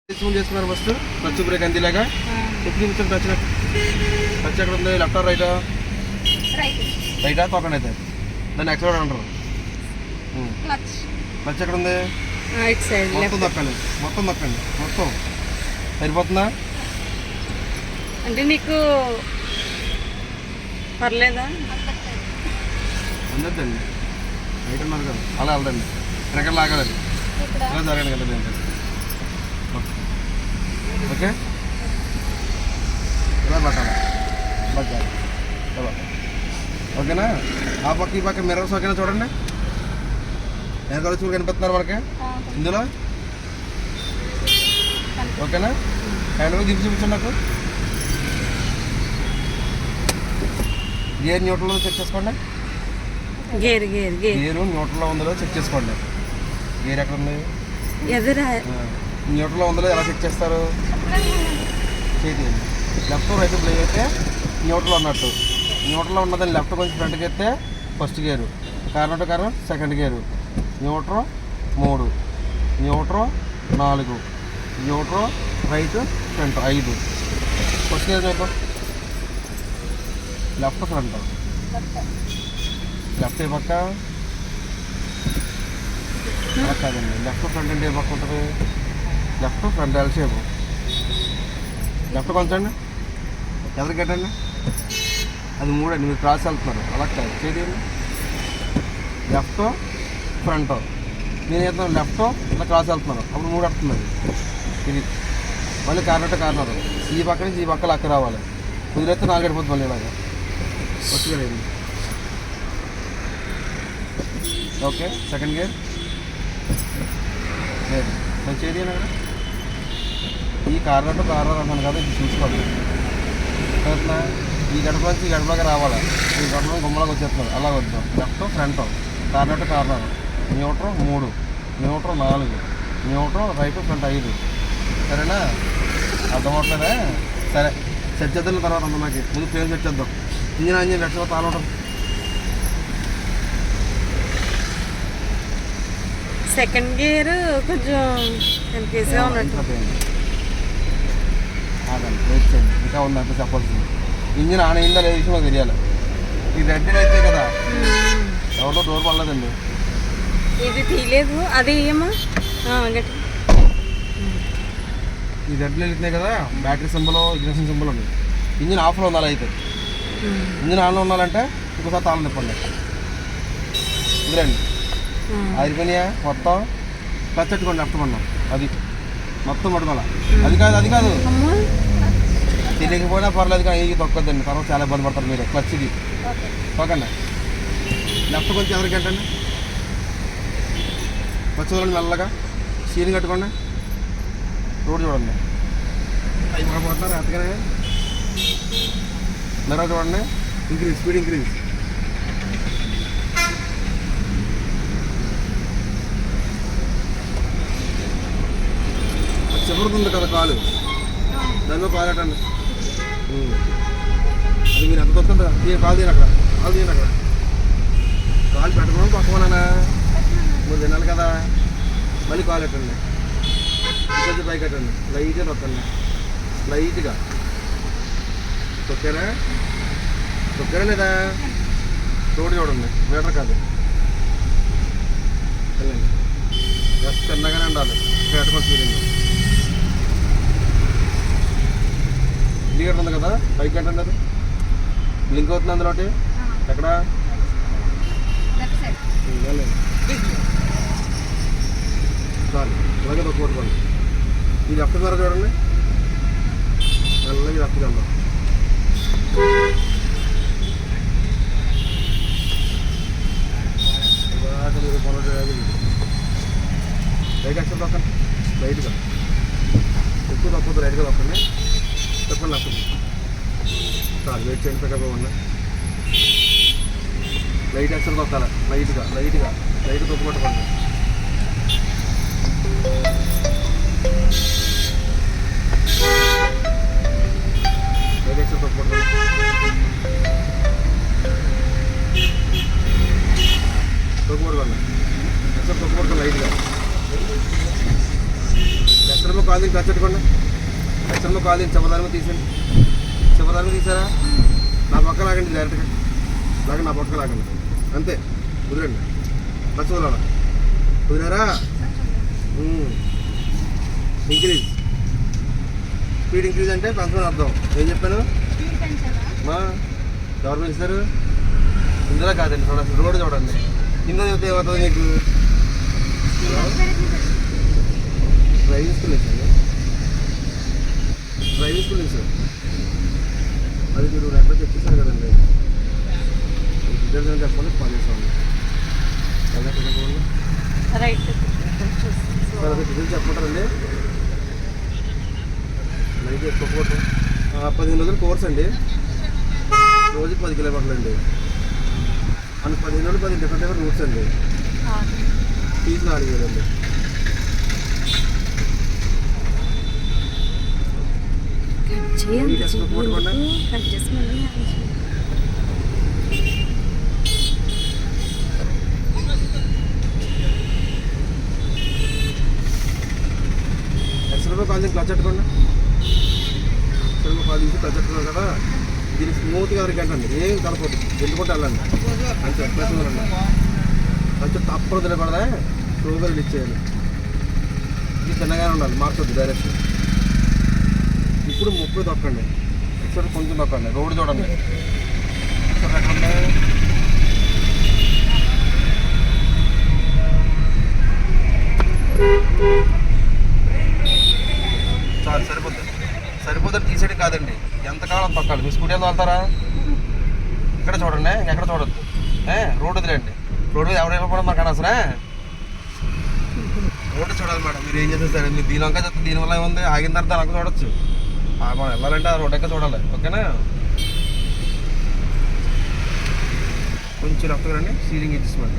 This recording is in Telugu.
చేసుకున్నారు ఫస్ట్ క్లచ్ బ్రేక్ అందిలాగా చెప్పి చూపించండి. క్లచ్ ఎక్కడ ఉంది? లెఫ్ట్ ఆర్ రైటా? రైటా తొక్కండి అయితే దాన్ని ఎక్సలరేటర్ అంటారు. క్లచ్ ఎక్కడ ఉంది? మొత్తం తొక్కండి, మొత్తం తొక్కండి, మొత్తం సరిపోతుందా? అంటే నీకు పర్లేదా? అందద్దండి రైట్ ఉన్నారు కదా, అలా వెళ్దండి, వెనకాల లాగాలి, అలా జరగండి కదా దేంట్లో. ఓకే, ఇలా పట్టాలి, పట్టాలి, ఓకేనా? ఆ పక్క ఈ పక్క మిర్రర్స్ ఓకేనా? చూడండి వెనకాల చూడు కనిపిస్తున్నారు మనకి ఇందులో, ఓకేనా? హ్యాండ్ దింపి చూపించండి నాకు. గేర్ న్యూట్రల్లో చెక్ చేసుకోండి. గేరు న్యూట్రల్లో ఉందో చెక్ చేసుకోండి. గేర్ ఎక్కడ ఉంది? న్యూట్రల్లో ఉందో ఎలా చెక్ చేస్తారు? చేతి లెఫ్ట్ రైట్ ప్లే అయితే న్యూట్రల్లో ఉన్నట్టు. న్యూట్రల్లో ఉన్నదాన్ని లెఫ్ట్ కొంచెం ఫ్రంట్కి ఎత్తే first gear, corner to corner second gear, neutral 3, neutral 4, neutral right front 5. First gear చెప్పు. లెఫ్ట్ ఫ్రంట్, లెఫ్ట్ ఏ పక్క? అలా కాదండి, లెఫ్ట్ ఫ్రంట్ అంటే ఏ పక్క ఉంటుంది? Left front L shape. Left కొంచండి, ఎదురు కట్టండి, అది 3 అండి. మీరు క్రాస్ వెళ్తున్నారు, అలా కాదు చేయండి. లెఫ్ట్ ఫ్రంట్, నేను చేస్తున్నాను లెఫ్ట్ ఇలా క్రాస్ వెళ్తున్నాను, అప్పుడు 3 వస్తుంది. ఇది మళ్ళీ కార్నర్ టు కార్నర్, ఈ పక్క నుంచి ఈ పక్క లక్క రావాలి, కుదిరైతే 4 గడిపోతుంది మళ్ళీ ఇలాగా వచ్చి కదండి. ఓకే, సెకండ్ గేర్ లేదు కొంచెం చేయండి అక్కడ. ఈ కార్నర్ టు కార్నర్ అన్నాను కదా, ఇది చూసుకోండి. కదా ఈ గడప నుంచి ఈ గడపలాగా రావాలి, ఈ గడపలో గుమ్మలాగా వచ్చేస్తున్నారు, అలా వద్దాం. Left front, corner to corner, neutral 3, neutral 4, neutral right front 5. సరేనా? అర్థమవుతుందా? సరే, సెట్ చేద్దాం. తర్వాత అంత నాకు ముందు ఫ్రేమ్ సెట్ చేద్దాం. ఇంజిన్ ఆన్ చేయండి, లెఫ్ట్ తాళ ఉంటుంది. సెకండ్ గేర్ కొంచెం కన్ఫ్యూజ్గా ఉన్నట్టు. అదండి వెయిట్ చేయండి, ఇంకా ఉందంటే చెప్పాల్సింది. ఇంజిన్ ఆన్ అయిందా లేదు మాకు తెలియాలి. ఈ రెడ్ అయితే కదా, ఎవరిలో డోర్ పడలేదండి, ఇది తీయలేదు. అది ఏమో ఈ రెడ్లు వెళ్తున్నాయి కదా, బ్యాటరీ సింబల్ ఇగ్నిషన్ సింబల్ ఉంది. ఇంజిన్ ఆఫ్లో ఉండాలి. అయితే ఇంజిన్ ఆన్లో ఉండాలంటే ఇంకోసారి తాళం తిప్పండి. ఇదిరండి అయిపోయినాయా మొత్తం. క్లచ్ పెట్టుకోండి లెఫ్ట్ పన్నాం, అది మొత్తం పట్టుకోవాలి. అది కాదు, అది కాదు, తెలియకపోయినా పర్లేదు కానీ ఇది తొక్కొద్దండి, తర్వాత చాలా ఇబ్బంది పడతారు మీరు. క్లచ్ ఇది ఓకేండి. లెఫ్ట్ కొంచెం ఎవరికి ఏంటండి, వచ్చి చూడండి మెల్లగా, సీలింగ్ కట్టుకోండి, రోడ్ చూడండి, అవి పడిపోతున్నారు అతగానే. మెరవ చూడండి, ఇంక్రీజ్ స్పీడ్ ఇంక్రీజ్. చివరిది కదా కాలు, దానిలో కాలు కట్టండి. అది మీరు ఎంత తొక్కుందా, కాలు తీయండి అక్కడ, కాలు తీయండి అక్కడ. కాలు పెట్టడం పక్కమన్నా మీరు తినాలి కదా. మళ్ళీ కాలు కట్టండి, కొంచెం పైకి కట్టండి, లైట్గా తొక్కండి, లైట్గా తొక్కారా? తొక్కారా లేదా? రోడ్డు చూడండి, మీటర్ కాదు, వెళ్ళండి. జస్ట్ చిన్నగానే ఉండాలి, పెట్టుకొని తీరండి. క్లియర్ ఉంది కదా, పైకి కట్టండి. అది బ్లింక్ అవుతుంది అందులోటి ఎక్కడ? చాలు, అలాగే తొక్కు పట్టుకోండి. ఇది లెఫ్ట్ ద్వారా చూడండి, మెల్లగా లెఫ్ట్కి వెళ్దాం. మీరు రైట్ యాక్షన్ తొక్కండి, రైట్గా ఎక్కువ తప్పదు, రైట్గా తొక్కండి. చెప్పండి లెఫ్ట్ చాలు, వెయిట్ చేయండి. పికప్ ఇవ్వండి, లైట్ యాక్షన్ తొక్కాలి, లైట్గా లైట్గా లైట్ తొక్కు పట్టుకోండి. లైట్ యాక్షన్ తొక్కు పట్టుకోండి, తొక్కు పట్టుకోండి. యాక్షన్ తొక్కు పట్టుకోండి లైట్గా. ఎక్కడేమో కాదు క్లచ్ పెట్టుకోండి. ఎక్స్ఎల్లో కాదు చివరిదానికి తీసండి. చివరిదానికి తీసారా నా పక్క లాగండి, డైరెక్ట్గా లాగండి, నా పక్క లాగండి అంతే. కుదిరండి, క్లచ్ వదలాలి. కుదిరారా? ఇంక్రీజ్ స్పీడ్ ఇంక్రీజ్ అంటే పెంచమని అర్థం. ఏం చెప్పాను మా ఎవరు పెంచుతారు? ఇందులో కాదండి, చూడండి రోడ్డు చూడండి. ఇందులో చెప్తే ఏమవుతుంది నీకు? డ్రైవింగ్ స్కూల్ నుంచి అండి, డ్రైవింగ్ స్కూల్ నుంచి సార్. అది మీరు ఎక్కడ చెప్పేశారు కదండి, డీటెయిల్స్ చెప్పండి, కాల్ చేస్తామండి. అదే చెప్పండి రైట్ సార్, అదే డీటెయిల్స్ చెప్పమంటారండి. నైట్ ఎక్కువ కోర్సు 15 రోజులు కోర్స్ అండి, రోజుకి 10 కిలోమీటర్లు అండి. మనకు 15 రోజులు 10 డిఫరెంట్ రూట్స్ అండి. ఫీజు 4,000 అండి. ఎక్స్ట్రా కాల్ చేసి క్లచ్ పెట్టుకోండి. ఎక్స్ట్రా కాల్ తీసి క్లచ్ పెట్టుకున్నారు కదా, దీన్ని స్మూత్గా అరికండి, ఏం కలపొద్దు, వెళ్ళుకుంటూ వెళ్ళండి అంతే. క్లచ్ వదలండి, క్లచ్ తప్పని తినకూడదా, స్లోగా రిలీజ్ చేయాలి. ఇది చిన్నగానే ఉండాలి, మార్చొద్దు డైరెక్షన్. ఇప్పుడు 30 తొక్కండి, ఎక్స్ట్రా కొంచెం తొక్కండి. రోడ్డు చూడండి, ఎక్స్ట్రా పెట్టండి. చాలు, సరిపోతుంది. సరిపోతుంది తీసేయడం కాదండి, ఎంతకాలం తొక్కాలి. మీ స్కూటీ ఎంత వెళ్తారా? ఇక్కడ చూడండి, ఎక్కడ చూడద్దు. రోడ్డు వదిలేండి, రోడ్డు మీద ఎవరు వెళ్ళకపోవడం మాకు అనవసరా. రోడ్డు చూడాలి మేడం, మీరు ఏం చేస్తారు సరే. మీరు దీనివంక చెప్తే దీనివల్ల ఏముంది, ఆగిన తర్వాత దానికి చూడొచ్చు. మనం వెళ్ళాలంటే ఆ రోడ్డు ఎక్క చూడాలి, ఓకేనా? కొంచెం లెఫ్ట్గా రండి, సీలింగ్ అడ్జస్ట్మెంట్